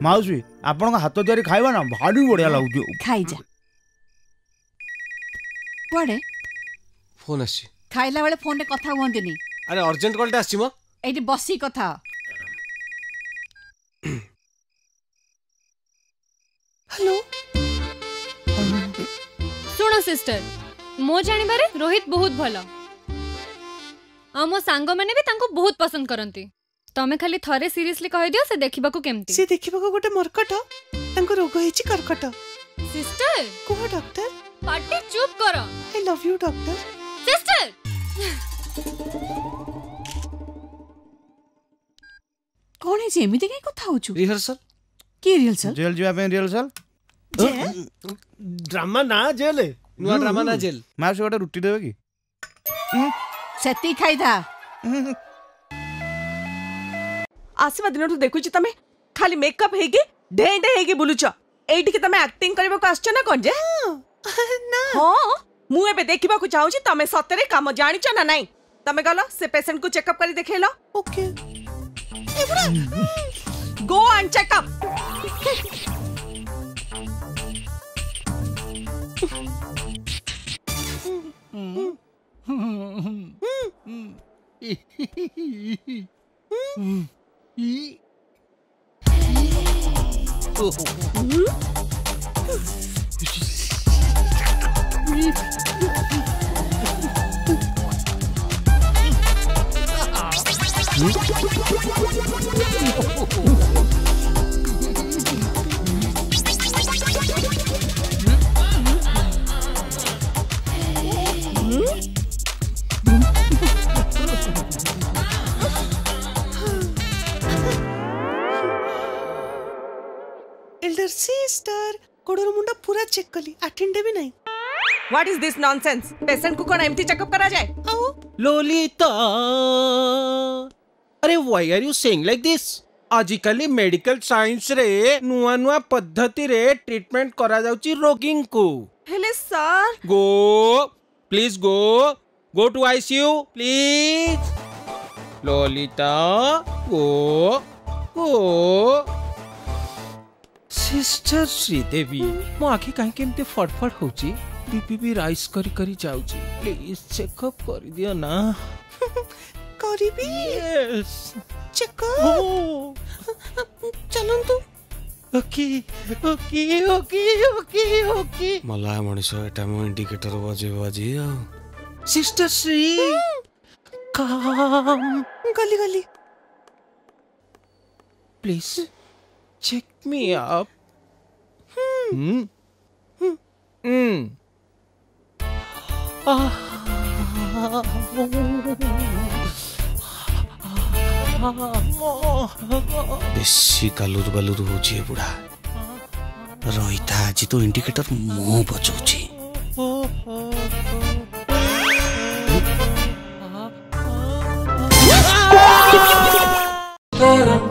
माउसी आपण हाथ तैयारी खाइबा ना भारी बढ़िया लागु खाई जा पड़े फोन आसी खाइला बेले फोन रे कथा हुंदिनी। अरे अर्जेंट कॉल आसी मो एठी बसी कथा। हेलो सुनो सिस्टर मो जानिबारे रोहित बहुत भलो आमो सांग माने भी तांको बहुत पसंद करंती। तमे खाली थरे सीरियसली कहि दियो से देखिबा को केमती। से देखिबा को गोटे मरकट तांको रोग हेची करकट। सिस्टर को डॉक्टर पाटी चुप करो। I love you doctor. Sister कौन है जे एमिति के कथा होचु? रिहर्सल की रिहर्सल? जेल जीवा पे रिहर्सल ड्रामा ना जेल नुआ ड्रामा ना जेल। माउसी गोटे रुटी देबे की? सेती खाई था। आसीबा दिन देखु छी तमे खाली मेकअप हेगी ढेंडे हेगी बुलुछ एठी के तमे एक्टिंग करबा को आछछ ना कोन जे? ना हां मु एबे देखिबा को चाहू छी तमे सतरे काम जानि छ ना नाही। तमे गलो से पेशेंट को चेकअप करी देखेलो। Okay go and checkup. Elder sister कोडर मुंडा पूरा चेक कली अटेंडे भी नहीं। What is this nonsense? Patient को कौन एम्प्टी चेकअप करा जाए? लोलिता अरे why are you saying like this? आजिकली मेडिकल साइंस रे नुआ नुआ पद्धति रे ट्रीटमेंट करा जाउची रोगिंग को। हेले sir please go to ICU please. Lalita गो सिस्टर श्रीदेवी मो आखि काहे केमते फटफट होची बीपी भी राइज करी जाउची प्लीज चेकअप कर दियो ना। करीबी यस चेकअप चलन तू। ओके मला मनिष एटा मो इंडिकेटर बजे सिस्टर श्री काम गली प्लीज check me up. बेसी कालुर बालुर होची बुढ़ा रहीथा आज तो इंडिकेटर मो बचौची। Para